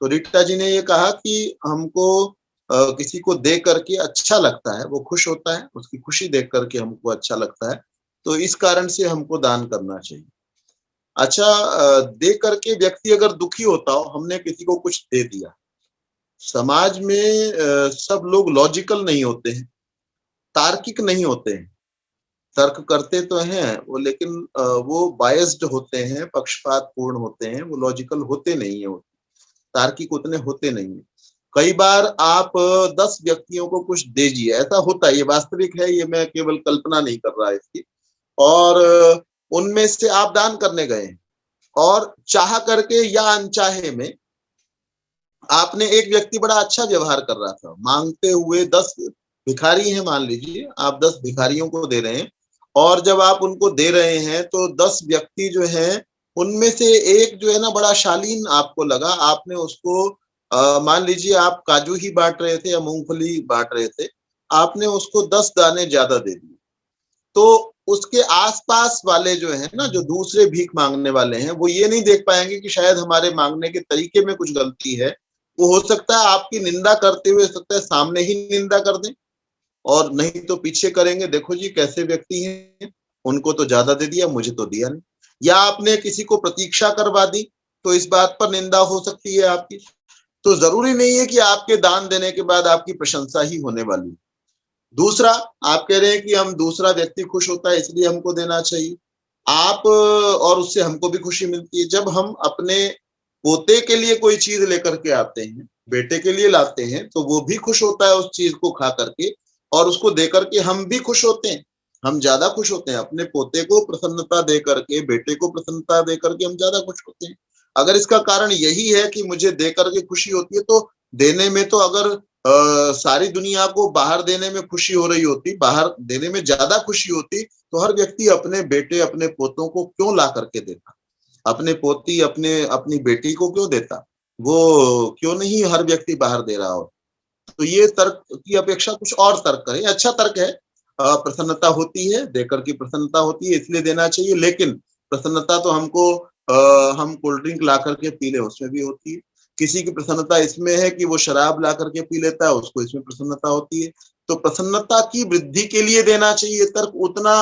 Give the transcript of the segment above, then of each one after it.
तो रीटा जी ने ये कहा कि हमको किसी को दे करके अच्छा लगता है, वो खुश होता है, उसकी खुशी देख करके हमको अच्छा लगता है, तो इस कारण से हमको दान करना चाहिए। अच्छा, दे करके व्यक्ति अगर दुखी होता हो, हमने किसी को कुछ दे दिया, समाज में सब लोग लॉजिकल नहीं होते हैं, तार्किक नहीं होते हैं, तर्क करते तो हैं वो, लेकिन वो बायस्ड होते हैं, पक्षपातपूर्ण होते हैं, वो लॉजिकल होते नहीं है, तार्किक उतने होते नहीं है। कई बार आप 10 व्यक्तियों को कुछ दीजिए, ऐसा होता है, ये वास्तविक है, ये मैं केवल कल्पना नहीं कर रहा इसकी, और उनमें से आप दान करने गए और चाह करके या अनचाहे में आपने, एक व्यक्ति बड़ा अच्छा व्यवहार कर रहा था, मांगते हुए 10 भिखारी हैं, मान लीजिए आप 10 भिखारियों को दे रहे हैं, और जब आप उनको दे रहे हैं तो 10 व्यक्ति जो हैं, उनमें से एक जो है ना बड़ा शालीन आपको लगा, आपने उसको मान लीजिए आप काजू ही बांट रहे थे या मूंगफली बांट रहे थे, आपने उसको 10 दाने ज्यादा दे दिए, तो उसके आसपास वाले जो है ना, जो दूसरे भीख मांगने वाले हैं, वो ये नहीं देख पाएंगे कि शायद हमारे मांगने के तरीके में कुछ गलती है, वो हो सकता है आपकी निंदा करते हुए, सकता है सामने ही निंदा कर दें, और नहीं तो पीछे करेंगे, देखो जी कैसे व्यक्ति हैं, उनको तो ज्यादा दे दिया, मुझे तो दिया नहीं। या आपने किसी को प्रतीक्षा करवा दी, तो इस बात पर निंदा हो सकती है आपकी। तो जरूरी नहीं है कि आपके दान देने के बाद आपकी प्रशंसा ही होने वाली है। दूसरा, आप कह रहे हैं कि हम, दूसरा व्यक्ति खुश होता है इसलिए हमको देना चाहिए, आप, और उससे हमको भी खुशी मिलती है। जब हम अपने पोते के लिए कोई चीज लेकर के आते हैं, बेटे के लिए लाते हैं, तो वो भी खुश होता है उस चीज को खा करके, और उसको दे करके हम भी खुश होते हैं, हम ज्यादा खुश होते हैं, अपने पोते को प्रसन्नता दे करके, बेटे को प्रसन्नता दे करके हम ज्यादा खुश होते हैं। अगर इसका कारण यही है कि मुझे दे करके खुशी होती है, तो देने में तो अगर सारी दुनिया को बाहर देने में खुशी हो रही होती, बाहर देने में ज्यादा खुशी होती, तो हर व्यक्ति अपने बेटे, अपने पोतों को क्यों ला करके देता, अपने पोती, अपनी बेटी को क्यों देता, वो क्यों नहीं हर व्यक्ति बाहर दे रहा हो। तो ये तर्क की अपेक्षा कुछ और तर्क करें, अच्छा तर्क है, प्रसन्नता होती है, देकर की प्रसन्नता होती है, इसलिए देना चाहिए, लेकिन प्रसन्नता तो हमको हम कोल्ड ड्रिंक ला करके पी ले उसमें भी होती है, किसी की प्रसन्नता इसमें है कि वो शराब ला करके पी लेता है, उसको इसमें प्रसन्नता होती है। तो प्रसन्नता की वृद्धि के लिए देना चाहिए तर्क, उतना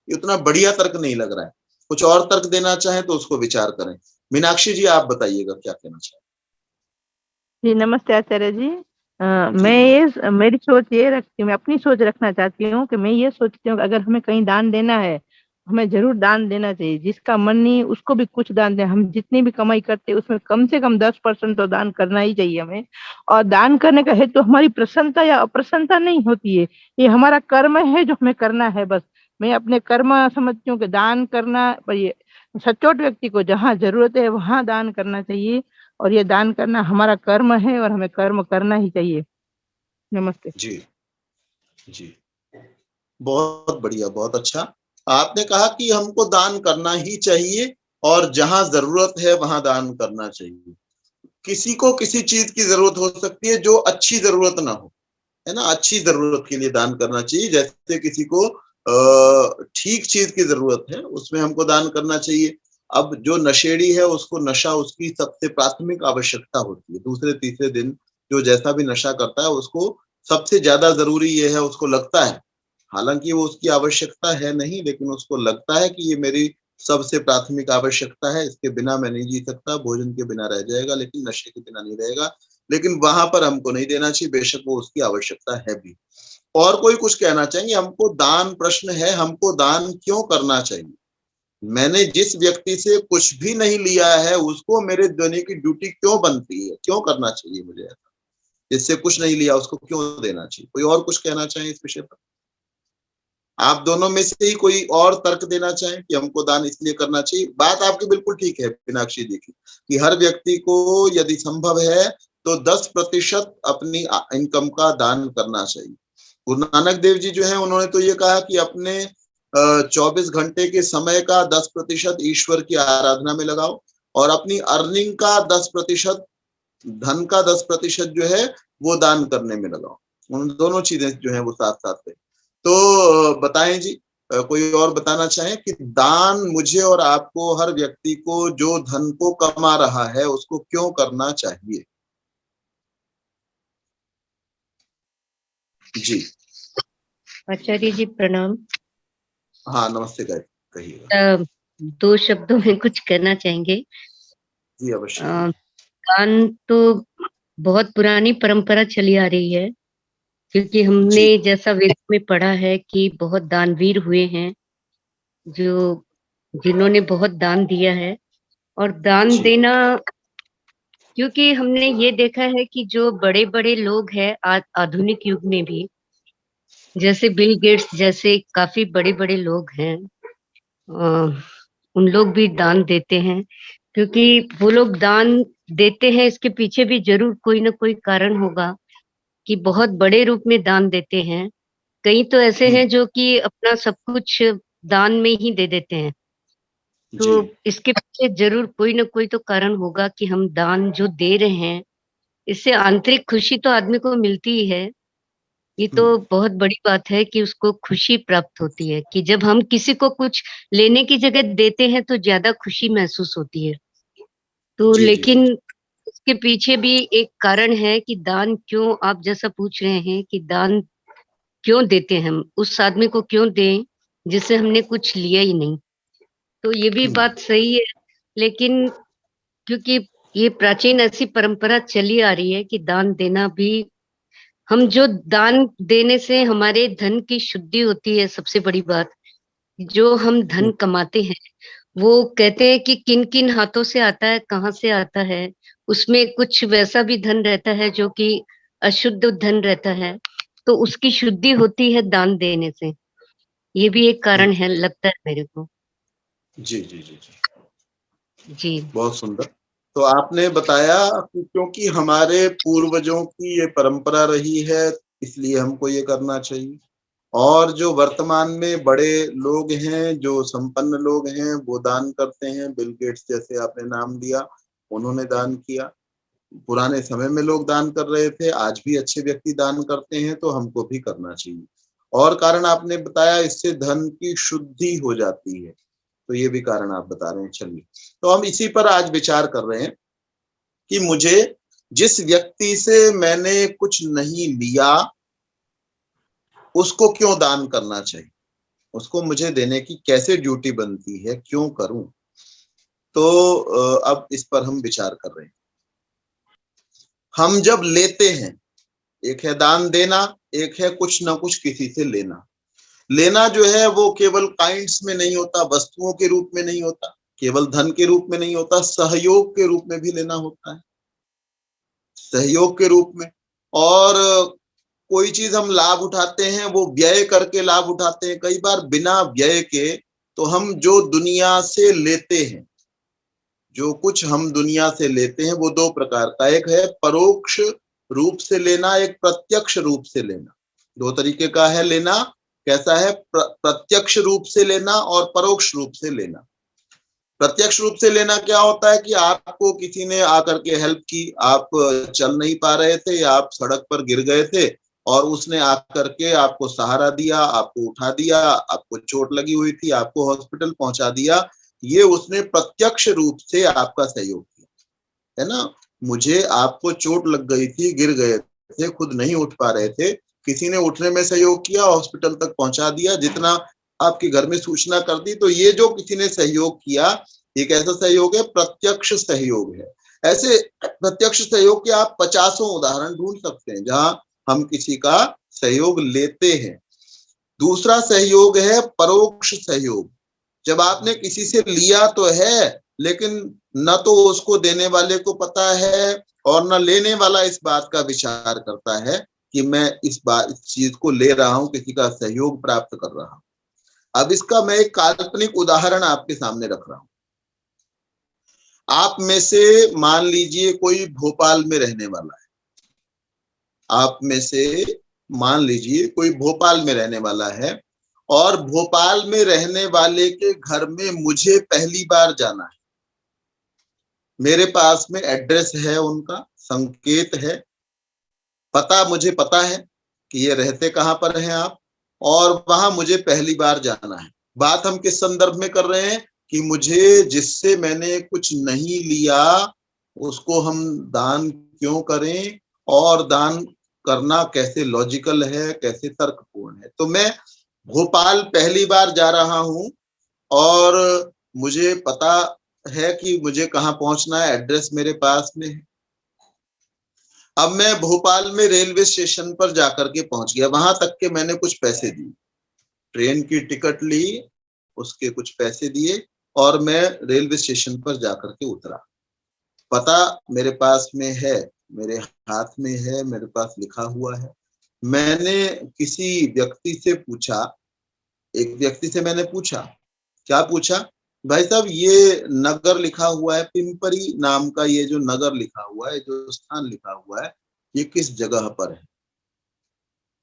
उतना बढ़िया तर्क नहीं लग रहा है। कुछ और तर्क देना चाहें तो उसको विचार करें। मीनाक्षी जी, आप बताइएगा क्या कहना चाहें। जी नमस्ते आचार्य जी। जी मेरी सोच ये रखती हूँ, मैं अपनी सोच रखना चाहती हूँ कि मैं ये सोचती हूँ कि अगर हमें कहीं दान देना है, हमें जरूर दान देना चाहिए। जिसका मन नहीं उसको भी कुछ दान दें। हम जितनी भी कमाई करते हैं उसमें कम से कम 10% तो दान करना ही चाहिए हमें। और दान करने का हेतु हमारी प्रसन्नता या अप्रसन्नता नहीं होती है, ये हमारा कर्म है जो हमें करना है बस। मैं अपने कर्म समझती हूँ कि दान करना, पर ये सच्चोट व्यक्ति को जहाँ जरूरत है वहां दान करना चाहिए, और ये दान करना हमारा कर्म है और हमें कर्म करना ही चाहिए। नमस्ते। जी जी, बहुत बढ़िया, बहुत अच्छा। आपने कहा कि हमको दान करना ही चाहिए, और जहां जरूरत है वहां दान करना चाहिए। किसी को किसी चीज की जरूरत हो सकती है जो अच्छी जरूरत ना हो, है ना, अच्छी जरूरत के लिए दान करना चाहिए। जैसे किसी को ठीक चीज की जरूरत है, उसमें हमको दान करना चाहिए। अब जो नशेड़ी है, उसको नशा, उसकी सबसे प्राथमिक आवश्यकता होती है, दूसरे तीसरे दिन जो जैसा भी नशा करता है, उसको सबसे ज्यादा जरूरी ये है, उसको लगता है, हालांकि वो उसकी आवश्यकता है नहीं, लेकिन उसको लगता है कि ये मेरी सबसे प्राथमिक आवश्यकता है, इसके बिना मैं नहीं जी सकता, भोजन के बिना रह जाएगा लेकिन नशे के बिना नहीं रहेगा। लेकिन वहां पर हमको नहीं देना चाहिए, बेशक वो उसकी आवश्यकता है भी। और कोई कुछ कहना चाहिए, हमको दान, प्रश्न है हमको दान क्यों करना चाहिए। मैंने जिस व्यक्ति से कुछ भी नहीं लिया है, उसको मेरे देने की ड्यूटी क्यों बनती है, क्यों करना चाहिए मुझे ऐसा। जिससे कुछ नहीं लिया उसको क्यों देना चाहिए। कोई और कुछ कहना चाहें इस विषय पर। आप दोनों में से ही कोई और तर्क देना चाहें कि हमको दान इसलिए करना चाहिए। बात आपकी बिल्कुल ठीक है मीनाक्षी जी की, कि हर व्यक्ति को यदि संभव है तो 10% अपनी इनकम का दान करना चाहिए। गुरु नानक देव जी जो है, उन्होंने तो ये कहा कि अपने 24 घंटे के समय का 10% ईश्वर की आराधना में लगाओ, और अपनी अर्निंग का 10%, धन का 10% जो है वो दान करने में लगाओ। उन दोनों चीजें जो है वो साथ साथ है। तो बताएं जी, कोई और बताना चाहें कि दान मुझे और आपको, हर व्यक्ति को जो धन को कमा रहा है, उसको क्यों करना चाहिए। जी। आचार्य जी प्रणाम। हाँ, नमस्ते कहिएगा। दो शब्दों में कुछ कहना चाहेंगे। जी, अवश्य। दान तो बहुत पुरानी परंपरा चली आ रही है, क्योंकि हमने जी, जैसा वेद में पढ़ा है कि बहुत दानवीर हुए हैं जो जिन्होंने बहुत दान दिया है। और दान जी, देना, क्योंकि हमने ये देखा है कि जो बड़े बड़े लोग हैं आधुनिक युग में भी, जैसे बिल गेट्स जैसे काफी बड़े बड़े लोग हैं, अ, उन लोग भी दान देते हैं। क्योंकि वो लोग दान देते हैं, इसके पीछे भी जरूर कोई ना कोई कारण होगा कि बहुत बड़े रूप में दान देते हैं। कई तो ऐसे हुँ, हैं जो कि अपना सब कुछ दान में ही दे देते हैं। तो जी, इसके पीछे जरूर कोई ना कोई तो कारण होगा कि हम दान जो दे रहे हैं, इससे आंतरिक खुशी तो आदमी को मिलती ही है। ये हुँ, तो बहुत बड़ी बात है कि उसको खुशी प्राप्त होती है कि जब हम किसी को कुछ लेने की जगह देते हैं तो ज्यादा खुशी महसूस होती है। तो जी, जी, जी, लेकिन इसके पीछे भी एक कारण है कि दान क्यों, आप जैसा पूछ रहे हैं कि दान क्यों देते हैं, हम उस आदमी को क्यों दें जिससे हमने कुछ लिया ही नहीं। तो ये भी हुँ, बात सही है। लेकिन क्योंकि ये प्राचीन ऐसी परंपरा चली आ रही है कि दान देना भी, हम जो दान देने से हमारे धन की शुद्धि होती है, सबसे बड़ी बात। जो हम हुँ, धन कमाते हैं, वो कहते हैं कि किन किन हाथों से आता है, कहाँ से आता है। उसमें कुछ वैसा भी धन रहता है जो कि अशुद्ध धन रहता है, तो उसकी शुद्धि होती है दान देने से। ये भी एक हुँ, कारण है, लगता है मेरे को। जी, जी, जी, जी। जी। बहुत सुंदर। तो आपने बताया कि क्योंकि हमारे पूर्वजों की ये परंपरा रही है, इसलिए हमको ये करना चाहिए। और जो वर्तमान में बड़े लोग हैं, जो संपन्न लोग हैं, वो दान करते हैं। बिल गेट्स जैसे आपने नाम लिया, उन्होंने दान किया। पुराने समय में लोग दान कर रहे थे, आज भी अच्छे व्यक्ति दान करते हैं, तो हमको भी करना चाहिए। और कारण आपने बताया, इससे धन की शुद्धि हो जाती है, तो ये भी कारण आप बता रहे हैं। चलिए, तो हम इसी पर आज विचार कर रहे हैं कि मुझे जिस व्यक्ति से मैंने कुछ नहीं लिया, उसको क्यों दान करना चाहिए? उसको मुझे देने की कैसे ड्यूटी बनती है, क्यों करूं? तो अब इस पर हम विचार कर रहे हैं। हम जब लेते हैं, एक है दान देना, एक है कुछ ना कुछ किसी से लेना। लेना जो है वो केवल काइंड्स में नहीं होता, वस्तुओं के रूप में नहीं होता, केवल धन के रूप में नहीं होता, सहयोग के रूप में भी लेना होता है, सहयोग के रूप में। और कोई चीज हम लाभ उठाते हैं, वो व्यय करके लाभ उठाते हैं, कई बार बिना व्यय के। तो हम जो दुनिया से लेते हैं, जो कुछ हम दुनिया से लेते हैं, वो दो प्रकार का, एक है परोक्ष रूप से लेना, एक प्रत्यक्ष रूप से लेना। दो तरीके का है लेना। कैसा है? प्रत्यक्ष रूप से लेना और परोक्ष रूप से लेना। प्रत्यक्ष रूप से लेना क्या होता है कि आपको किसी ने आकर के हेल्प की, आप चल नहीं पा रहे थे या आप सड़क पर गिर गए थे, और उसने आकर के आपको सहारा दिया, आपको उठा दिया, आपको चोट लगी हुई थी, आपको हॉस्पिटल पहुंचा दिया। ये उसने प्रत्यक्ष रूप से आपका सहयोग किया, है ना? मुझे, आपको चोट लग गई थी, गिर गए थे, खुद नहीं उठ पा रहे थे, किसी ने उठने में सहयोग किया, हॉस्पिटल तक पहुंचा दिया, जितना आपके घर में सूचना कर दी। तो ये जो किसी ने सहयोग किया, ये कैसा सहयोग है? प्रत्यक्ष सहयोग है। ऐसे प्रत्यक्ष सहयोग के आप पचासों उदाहरण ढूंढ सकते हैं जहां हम किसी का सहयोग लेते हैं। दूसरा सहयोग है परोक्ष सहयोग। जब आपने किसी से लिया तो है, लेकिन न तो उसको देने वाले को पता है और न लेने वाला इस बात का विचार करता है कि मैं इस चीज को ले रहा हूं, किसी का सहयोग प्राप्त कर रहा हूं। अब इसका मैं एक काल्पनिक उदाहरण आपके सामने रख रहा हूं। आप में से मान लीजिए कोई भोपाल में रहने वाला है। आप में से मान लीजिए कोई भोपाल में रहने वाला है, और भोपाल में रहने वाले के घर में मुझे पहली बार जाना है। मेरे पास में एड्रेस है, उनका संकेत है, पता मुझे पता है कि ये रहते कहाँ पर हैं आप, और वहां मुझे पहली बार जाना है। बात हम किस संदर्भ में कर रहे हैं कि मुझे, जिससे मैंने कुछ नहीं लिया, उसको हम दान क्यों करें, और दान करना कैसे लॉजिकल है, कैसे तर्कपूर्ण है। तो मैं भोपाल पहली बार जा रहा हूँ और मुझे पता है कि मुझे कहाँ पहुंचना है, एड्रेस मेरे पास में है। अब मैं भोपाल में रेलवे स्टेशन पर जाकर के पहुंच गया, वहां तक के मैंने कुछ पैसे दिए, ट्रेन की टिकट ली, उसके कुछ पैसे दिए और मैं रेलवे स्टेशन पर जाकर के उतरा। पता मेरे पास में है, मेरे हाथ में है, मेरे पास लिखा हुआ है। मैंने किसी व्यक्ति से पूछा, एक व्यक्ति से मैंने पूछा, क्या पूछा, भाई साहब ये नगर लिखा हुआ है, पिंपरी नाम का ये जो नगर लिखा हुआ है, जो स्थान लिखा हुआ है, ये किस जगह पर है?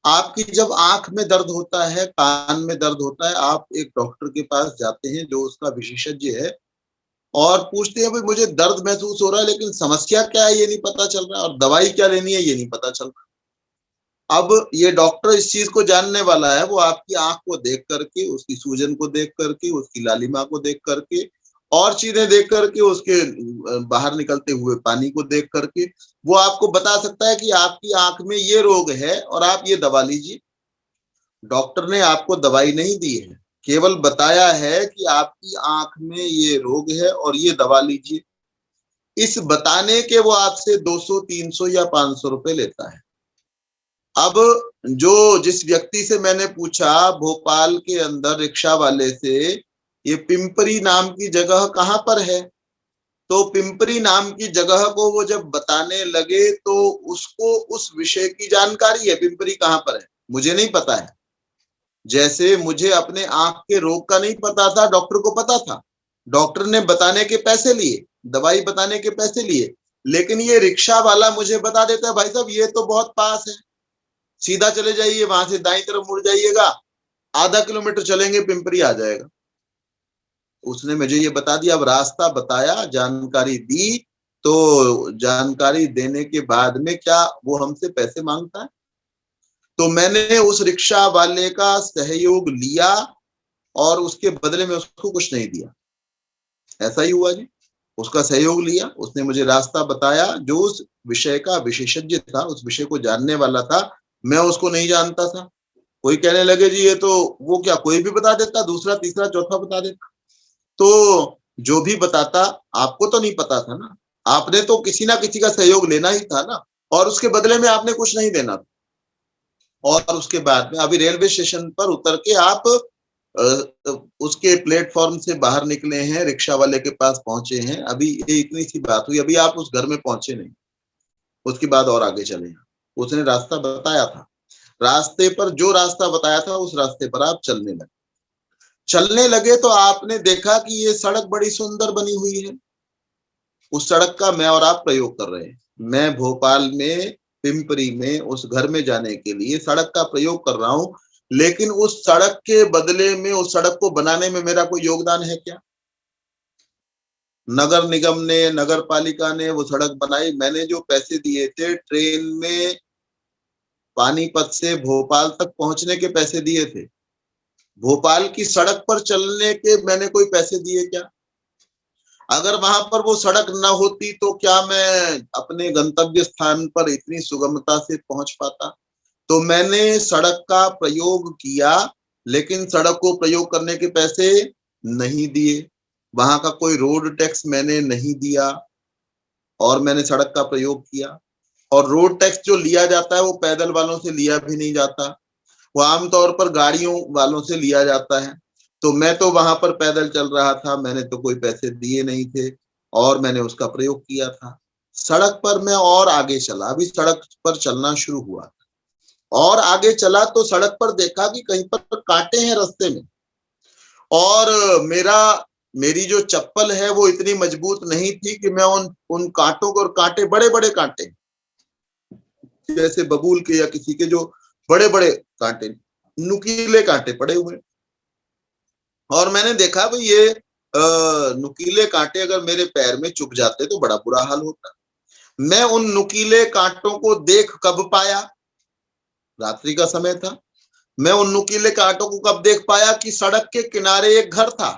आपकी जब आंख में दर्द होता है, कान में दर्द होता है, आप एक डॉक्टर के पास जाते हैं जो उसका विशेषज्ञ है और पूछते हैं भाई मुझे दर्द महसूस हो रहा है लेकिन समस्या क्या है ये नहीं पता चल रहा है और दवाई क्या लेनी है ये नहीं पता चल रहा। अब ये डॉक्टर इस चीज को जानने वाला है, वो आपकी आंख को देख करके, उसकी सूजन को देख करके, उसकी लालिमा को देख करके और चीजें देख करके, उसके बाहर निकलते हुए पानी को देख करके वो आपको बता सकता है कि आपकी आंख में ये रोग है और आप ये दवा लीजिए। डॉक्टर ने आपको दवाई नहीं दी है, केवल बताया है कि आपकी आंख में ये रोग है और ये दवा लीजिए। इस बताने के वो आपसे 200, 300 या 500 रुपए लेता है। अब जिस व्यक्ति से मैंने पूछा भोपाल के अंदर रिक्शा वाले से, ये पिंपरी नाम की जगह कहाँ पर है, तो पिंपरी नाम की जगह को वो जब बताने लगे तो उसको उस विषय की जानकारी है, पिंपरी कहाँ पर है मुझे नहीं पता है। जैसे मुझे अपने आंख के रोग का नहीं पता था, डॉक्टर को पता था, डॉक्टर ने बताने के पैसे लिए, दवाई बताने के पैसे लिए, लेकिन ये रिक्शा वाला मुझे बता देता है भाई साहब ये तो बहुत पास है, सीधा चले जाइए, वहां से दाईं तरफ मुड़ जाइएगा, आधा किलोमीटर चलेंगे पिंपरी आ जाएगा। उसने मुझे ये बता दिया। अब रास्ता बताया, जानकारी दी, तो जानकारी देने के बाद में क्या वो हमसे पैसे मांगता है? तो मैंने उस रिक्शा वाले का सहयोग लिया और उसके बदले में उसको कुछ नहीं दिया। ऐसा ही हुआ जी, उसका सहयोग लिया, उसने मुझे रास्ता बताया, जो उस विषय का विशेषज्ञ था, उस विषय को जानने वाला था, मैं उसको नहीं जानता था। कोई कहने लगे जी ये तो वो क्या कोई भी बता देता, दूसरा तीसरा चौथा बता देता। तो जो भी बताता आपको तो नहीं पता था ना, आपने तो किसी ना किसी का सहयोग लेना ही था ना, और उसके बदले में आपने कुछ नहीं देना था। और उसके बाद में अभी रेलवे स्टेशन पर उतर के आप उसके प्लेटफॉर्म से बाहर निकले हैं, रिक्शा वाले के पास पहुंचे हैं, अभी ये इतनी सी बात हुई, अभी आप उस घर में पहुंचे नहीं, उसके बाद और आगे चले। उसने रास्ता बताया था, रास्ते पर जो रास्ता बताया था उस रास्ते पर आप चलने लगे तो आपने देखा कि ये सड़क बड़ी सुंदर बनी हुई है। उस सड़क का मैं और आप प्रयोग कर रहे हैं। मैं भोपाल में पिंपरी में उस घर में जाने के लिए सड़क का प्रयोग कर रहा हूं, लेकिन उस सड़क के बदले में उस सड़क को बनाने में मेरा कोई योगदान है क्या? नगर निगम ने, नगर पालिका ने वो सड़क बनाई, मैंने जो पैसे दिए थे ट्रेन में पानीपत से भोपाल तक पहुंचने के पैसे दिए थे, भोपाल की सड़क पर चलने के मैंने कोई पैसे दिए क्या? अगर वहां पर वो सड़क न होती तो क्या मैं अपने गंतव्य स्थान पर इतनी सुगमता से पहुंच पाता? तो मैंने सड़क का प्रयोग किया, लेकिन सड़क को प्रयोग करने के पैसे नहीं दिए, वहां का कोई रोड टैक्स मैंने नहीं दिया और मैंने सड़क का प्रयोग किया। और रोड टैक्स जो लिया जाता है वो पैदल वालों से लिया भी नहीं जाता, वो आमतौर पर गाड़ियों वालों से लिया जाता है। तो मैं तो वहां पर पैदल चल रहा था, मैंने तो कोई पैसे दिए नहीं थे और मैंने उसका प्रयोग किया था। सड़क पर मैं और आगे चला, अभी सड़क पर चलना शुरू हुआ और आगे चला तो सड़क पर देखा कि कहीं पर कांटे हैं रास्ते में, और मेरी जो चप्पल है वो इतनी मजबूत नहीं थी कि मैं उन कांटों को, और कांटे बड़े बड़े कांटे जैसे बबूल के या किसी के, जो बड़े बड़े कांटे, नुकीले कांटे पड़े हुए, और मैंने देखा भाई ये नुकीले कांटे अगर मेरे पैर में चुभ जाते तो बड़ा बुरा हाल होता। मैं उन नुकीले कांटों को देख कब पाया? रात्रि का समय था। मैं उन नुकीले कांटों को कब देख पाया कि सड़क के किनारे एक घर था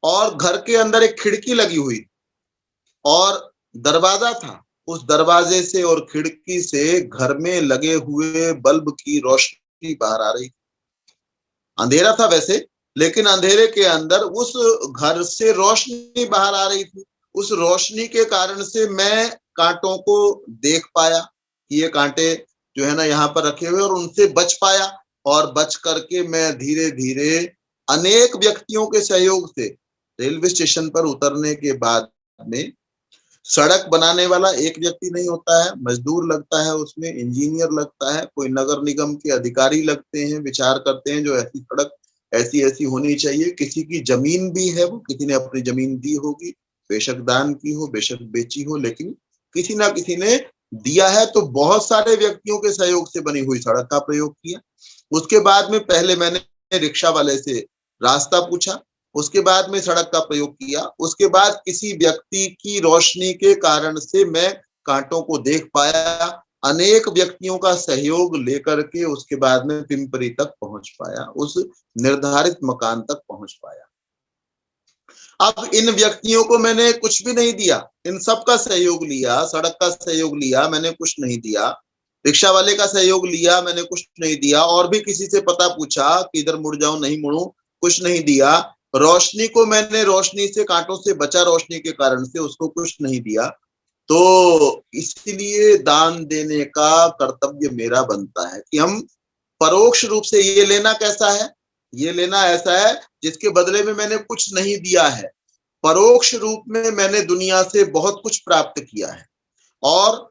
और घर के अंदर एक खिड़की लगी हुई और दरवाजा था, उस दरवाजे से और खिड़की से घर में लगे हुए बल्ब की रोशनी बाहर आ रही। अंधेरा था वैसे, लेकिन अंधेरे के अंदर उस घर से रोशनी बाहर आ रही थी। उस रोशनी के कारण से मैं कांटों को देख पाया कि ये कांटे जो है ना यहाँ पर रखे हुए, और उनसे बच पाया। और बच करके मैं धीरे धीरे अनेक व्यक्तियों के सहयोग से रेलवे स्टेशन पर उतरने के बाद में, सड़क बनाने वाला एक व्यक्ति नहीं होता है, मजदूर लगता है उसमें, इंजीनियर लगता है, कोई नगर निगम के अधिकारी लगते हैं, विचार करते हैं जो ऐसी सड़क ऐसी ऐसी होनी चाहिए। किसी की जमीन भी है, वो किसी ने अपनी जमीन दी होगी, बेशक दान की हो, बेशक बेची हो, लेकिन किसी ना किसी ने दिया है। तो बहुत सारे व्यक्तियों के सहयोग से बनी हुई सड़क का प्रयोग किया। उसके बाद में पहले मैंने रिक्शा वाले से रास्ता पूछा, उसके बाद में सड़क का प्रयोग किया, उसके बाद किसी व्यक्ति की रोशनी के कारण से मैं कांटों को देख पाया। अनेक व्यक्तियों का सहयोग लेकर के उसके बाद में पिंपरी तक पहुंच पाया, उस निर्धारित मकान तक पहुंच पाया। अब इन व्यक्तियों को मैंने कुछ भी नहीं दिया, इन सब का सहयोग लिया, सड़क का सहयोग लिया, मैंने कुछ नहीं दिया, रिक्शा वाले का सहयोग लिया, मैंने कुछ नहीं दिया, और भी किसी से पता पूछा कि इधर मुड़ जाऊं, नहीं मुड़ूं, कुछ नहीं दिया। रोशनी को मैंने रोशनी से, कांटों से बचा रोशनी के कारण से, उसको कुछ नहीं दिया। तो इसलिए दान देने का कर्तव्य मेरा बनता है कि हम परोक्ष रूप से, ये लेना कैसा है, ये लेना ऐसा है जिसके बदले में मैंने कुछ नहीं दिया है। परोक्ष रूप में मैंने दुनिया से बहुत कुछ प्राप्त किया है, और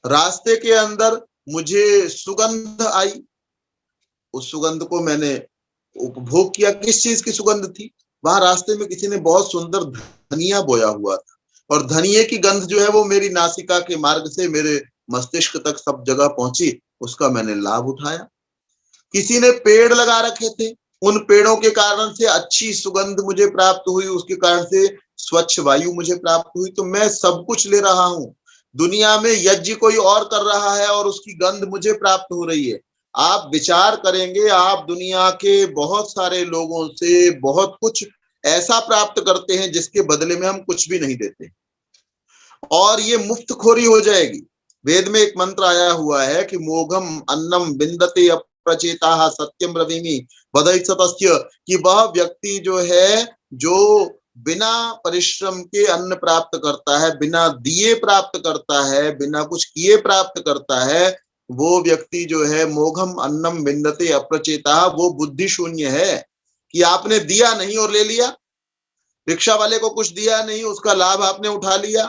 रास्ते के अंदर मुझे सुगंध आई, उस सुगंध को मैंने उपभोग किया। किस चीज की सुगंध थी? वहां रास्ते में किसी ने बहुत सुंदर धनिया बोया हुआ था, और धनिये की गंध जो है वो मेरी नासिका के मार्ग से मेरे मस्तिष्क तक सब जगह पहुंची, उसका मैंने लाभ उठाया। किसी ने पेड़ लगा रखे थे, उन पेड़ों के कारण से अच्छी सुगंध मुझे प्राप्त हुई, उसके कारण से स्वच्छ वायु मुझे प्राप्त हुई। तो मैं सब कुछ ले रहा हूं। दुनिया में यज्ञ कोई और कर रहा है और उसकी गंध मुझे प्राप्त हो रही है। आप विचार करेंगे, आप दुनिया के बहुत सारे लोगों से बहुत कुछ ऐसा प्राप्त करते हैं जिसके बदले में हम कुछ भी नहीं देते, और ये मुफ्तखोरी हो जाएगी। वेद में एक मंत्र आया हुआ है कि मोघम अन्नम विंदते अप्रचेता सत्यम ब्रवीमि वदति सतस्य, कि वह व्यक्ति जो है, जो बिना परिश्रम के अन्न प्राप्त करता है, बिना दिए प्राप्त करता है, बिना कुछ किए प्राप्त करता है, वो व्यक्ति जो है मोघम अन्नम विंदते अप्रचेता, वो बुद्धि शून्य है। कि आपने दिया नहीं और ले लिया, रिक्शा वाले को कुछ दिया नहीं, उसका लाभ आपने उठा लिया,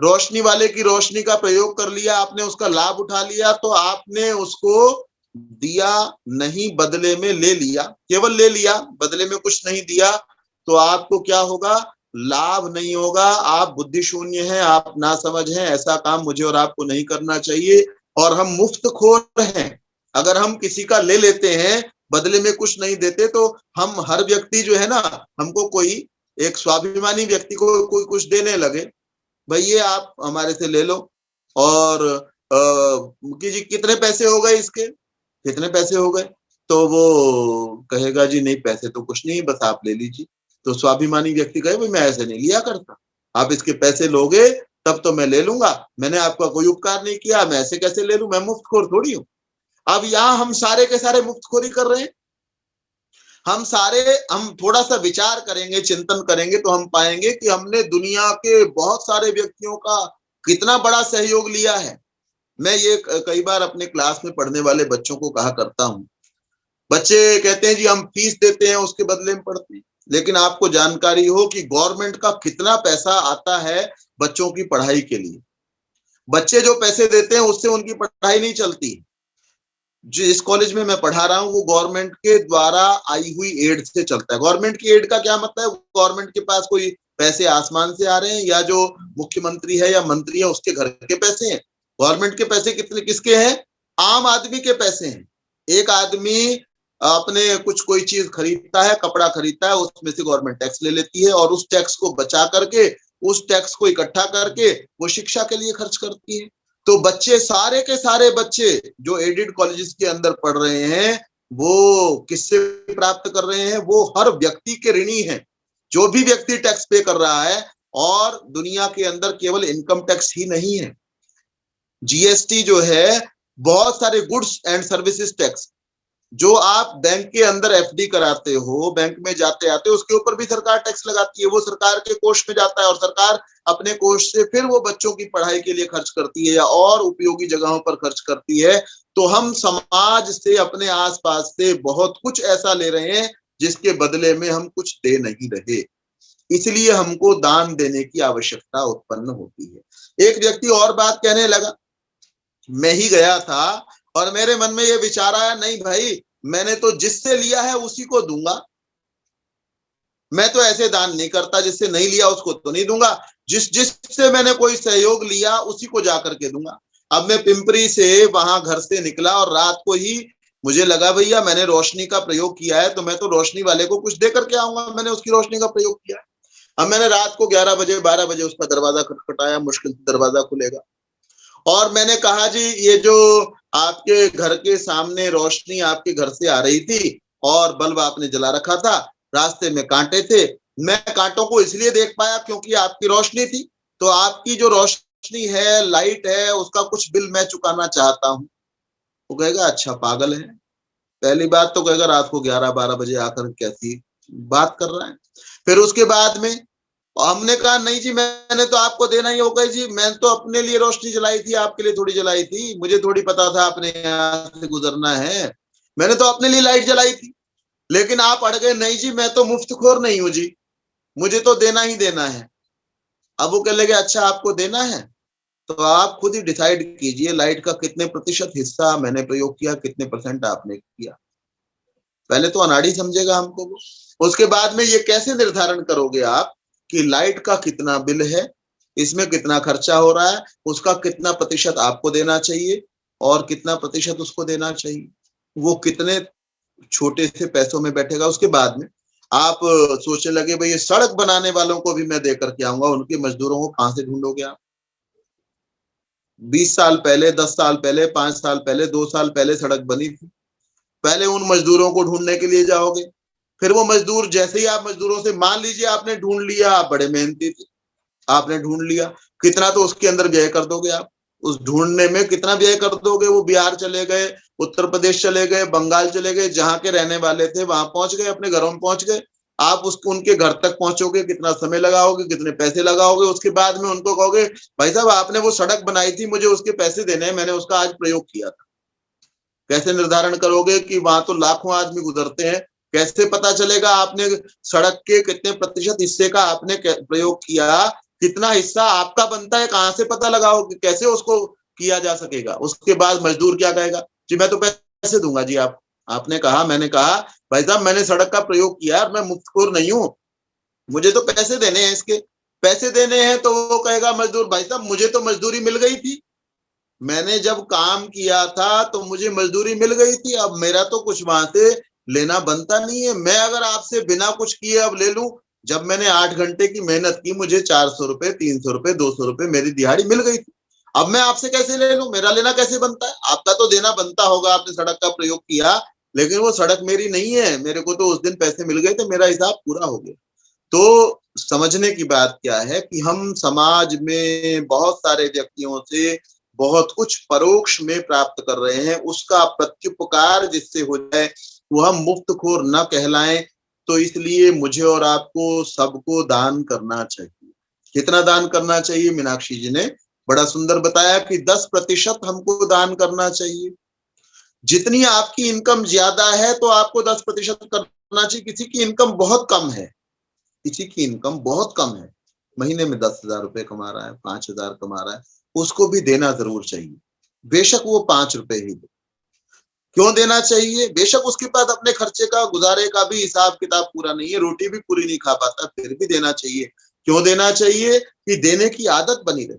रोशनी वाले की रोशनी का प्रयोग कर लिया आपने, उसका लाभ उठा लिया, तो आपने उसको दिया नहीं, बदले में ले लिया, केवल ले लिया, बदले में कुछ नहीं दिया। तो आपको क्या होगा? लाभ नहीं होगा। आप बुद्धि शून्य हैं, आप नासमझ हैं। ऐसा काम मुझे और आपको नहीं करना चाहिए, और हम मुफ्तखोर हैं। अगर हम किसी का ले लेते हैं, बदले में कुछ नहीं देते, तो हम, हर व्यक्ति जो है ना, हमको कोई एक स्वाभिमानी व्यक्ति को कोई कुछ देने लगे, भाई ये आप हमारे से ले लो, और कि जी कितने पैसे हो गए इसके, कितने पैसे हो गए, तो वो कहेगा जी नहीं, पैसे तो कुछ नहीं, बस आप ले लीजिए। तो स्वाभिमानी व्यक्ति कहे भाई मैं ऐसे नहीं लिया करता, आप इसके पैसे लोगे तब तो मैं ले लूंगा, मैंने आपका कोई उपकार नहीं किया, मैं ऐसे कैसे ले लूं, मैं मुफ्तखोर थोड़ी हूं। अब यहाँ हम सारे के सारे मुफ्तखोरी कर रहे हैं। हम थोड़ा सा विचार करेंगे, चिंतन करेंगे, तो हम पाएंगे कि हमने दुनिया के बहुत सारे व्यक्तियों का कितना बड़ा सहयोग लिया है। मैं ये कई बार अपने क्लास में पढ़ने वाले बच्चों को कहा करता हूँ। बच्चे कहते हैं जी हम फीस देते हैं, उसके बदले में पढ़ते हैं, लेकिन आपको जानकारी हो कि गवर्नमेंट का कितना पैसा आता है बच्चों की पढ़ाई के लिए। बच्चे जो पैसे देते हैं उससे उनकी पढ़ाई नहीं चलती। जिस कॉलेज में मैं पढ़ा रहा हूँ वो गवर्नमेंट के द्वारा आई हुई एड से चलता है। गवर्नमेंट की एड का क्या मतलब है? गवर्नमेंट के पास कोई पैसे आसमान से आ रहे हैं, या जो मुख्यमंत्री है या मंत्री है उसके घर के पैसे हैं? गवर्नमेंट के पैसे कितने किसके हैं? आम आदमी के पैसे हैं। एक आदमी अपने कुछ कोई चीज खरीदता है, कपड़ा खरीदता है, उसमें से गवर्नमेंट टैक्स ले लेती है, और उस टैक्स को बचा करके, उस टैक्स को इकट्ठा करके वो शिक्षा के लिए खर्च करती है। तो बच्चे, सारे के सारे बच्चे जो एडेड कॉलेजेस के अंदर पढ़ रहे हैं, वो किससे प्राप्त कर रहे हैं? वो हर व्यक्ति के ऋणी हैं। जो भी व्यक्ति टैक्स पे कर रहा है, और दुनिया के अंदर केवल इनकम टैक्स ही नहीं है, जीएसटी जो है, बहुत सारे गुड्स एंड सर्विसेज टैक्स जो आप बैंक के अंदर एफडी कराते हो, बैंक में जाते आते हो, उसके ऊपर भी सरकार टैक्स लगाती है। वो सरकार के कोष में जाता है और सरकार अपने कोष से फिर वो बच्चों की पढ़ाई के लिए खर्च करती है या और उपयोगी जगहों पर खर्च करती है। तो हम समाज से, अपने आसपास से बहुत कुछ ऐसा ले रहे हैं जिसके बदले में हम कुछ दे नहीं रहे। इसलिए हमको दान देने की आवश्यकता उत्पन्न होती है। एक व्यक्ति और बात कहने लगा, मैं ही गया था और मेरे मन में ये विचार आया, नहीं भाई, मैंने तो जिससे लिया है उसी को दूंगा। मैं तो ऐसे दान नहीं करता, जिससे नहीं लिया उसको तो नहीं दूंगा, जिससे मैंने कोई सहयोग लिया उसी को जाकर के दूंगा। अब मैं पिंपरी से वहां घर से निकला और रात को ही मुझे लगा भैया मैंने रोशनी का प्रयोग किया है तो मैं तो रोशनी वाले को कुछ दे करके आऊंगा। मैंने उसकी रोशनी का प्रयोग किया। अब मैंने रात को 11 बजे 12 बजे उसका दरवाजा खटखटाया, मुश्किल से दरवाजा खुलेगा, और मैंने कहा जी ये जो आपके घर के सामने रोशनी आपके घर से आ रही थी और बल्ब आपने जला रखा था, रास्ते में कांटे थे, मैं कांटों को इसलिए देख पाया क्योंकि आपकी रोशनी थी, तो आपकी जो रोशनी है, लाइट है, उसका कुछ बिल मैं चुकाना चाहता हूँ। वो कहेगा अच्छा पागल है। पहली बात तो कहेगा रात को 11-12 बजे आकर कैसी बात कर रहा है। फिर उसके बाद में हमने कहा नहीं जी मैंने तो आपको देना ही होगा जी, मैं तो अपने लिए रोशनी जलाई थी, आपके लिए थोड़ी जलाई थी, मुझे थोड़ी पता था आपने यहाँ से गुजरना है, मैंने तो अपने लिए लाइट जलाई थी। लेकिन आप अड़ गए, नहीं जी मैं तो मुफ्तखोर नहीं हूं जी, मुझे तो देना ही देना है। अब वो कह लगे अच्छा आपको देना है तो आप खुद ही डिसाइड कीजिए लाइट का कितने प्रतिशत हिस्सा मैंने प्रयोग किया, कितने परसेंट आपने किया। पहले तो अनाड़ी समझेगा हमको वो। उसके बाद में ये कैसे निर्धारण करोगे आप कि लाइट का कितना बिल है, इसमें कितना खर्चा हो रहा है, उसका कितना प्रतिशत आपको देना चाहिए और कितना प्रतिशत उसको देना चाहिए, वो कितने छोटे से पैसों में बैठेगा। उसके बाद में आप सोचने लगे भाई ये सड़क बनाने वालों को भी मैं दे करके आऊंगा, उनके मजदूरों को कहां से ढूंढोगे आप? 20 साल पहले, 10 साल पहले, 5 साल पहले, 2 साल पहले सड़क बनी थी, पहले उन मजदूरों को ढूंढने के लिए जाओगे, फिर वो मजदूर जैसे ही आप मजदूरों से, मान लीजिए आपने ढूंढ लिया, आप बड़े मेहनती थे, आपने ढूंढ लिया, कितना तो उसके अंदर व्यय कर दोगे आप? उस ढूंढने में कितना व्यय कर दोगे? वो बिहार चले गए, उत्तर प्रदेश चले गए, बंगाल चले गए, जहां के रहने वाले थे वहां पहुंच गए, अपने घरों में पहुंच गए। आप उसको उनके घर तक पहुंचोगे, कितना समय लगाओगे, कितने पैसे लगाओगे? उसके बाद में उनको कहोगे भाई साहब आपने वो सड़क बनाई थी, मुझे उसके पैसे देने हैं, मैंने उसका आज प्रयोग किया था। कैसे निर्धारण करोगे कि वहां तो लाखों आदमी गुजरते हैं, कैसे पता चलेगा आपने सड़क के कितने प्रतिशत हिस्से का आपने प्रयोग किया, कितना हिस्सा आपका बनता है, कहां से पता लगाओगे, कैसे उसको किया जा सकेगा? उसके बाद मजदूर क्या कहेगा, जी मैं तो पैसे दूंगा जी। आपने कहा, मैंने कहा भाई साहब मैंने सड़क का प्रयोग किया, मैं मुफ्तखोर नहीं हूं, मुझे तो पैसे देने हैं, इसके पैसे देने हैं। तो वो कहेगा मजदूर, भाई साहब मुझे तो मजदूरी मिल गई थी, मैंने जब काम किया था तो मुझे मजदूरी मिल गई थी, अब मेरा तो कुछ वहां से लेना बनता नहीं है। मैं अगर आपसे बिना कुछ किए अब ले लूं, जब मैंने 8 घंटे की मेहनत की, मुझे 400 रुपए, 300 रुपए, 200 रुपए मेरी दिहाड़ी मिल गई थी, अब मैं आपसे कैसे ले लूं? मेरा लेना कैसे बनता है? आपका तो देना बनता होगा, आपने सड़क का प्रयोग किया, लेकिन वो सड़क मेरी नहीं है, मेरे को तो उस दिन पैसे मिल गए थे, मेरा हिसाब पूरा हो गया। तो समझने की बात क्या है कि हम समाज में बहुत सारे व्यक्तियों से बहुत कुछ परोक्ष में प्राप्त कर रहे हैं, उसका प्रत्युपकार जिससे हो जाए वो हम मुफ्तखोर न कहलाएं। तो इसलिए मुझे और आपको सबको दान करना चाहिए। कितना दान करना चाहिए? मीनाक्षी जी ने बड़ा सुंदर बताया कि 10% हमको दान करना चाहिए। जितनी आपकी इनकम ज्यादा है तो आपको 10% करना चाहिए। किसी की इनकम बहुत कम है, किसी की इनकम बहुत कम है, महीने में 10,000 रुपए कमा रहा है, 5,000 कमा रहा है, उसको भी देना जरूर चाहिए, बेशक वो 5 रुपए ही दे। क्यों देना चाहिए? बेशक उसके पास अपने खर्चे का, गुजारे का भी हिसाब किताब पूरा नहीं है, रोटी भी पूरी नहीं खा पाता, फिर भी देना चाहिए। क्यों देना चाहिए? कि देने की आदत बनी रहे।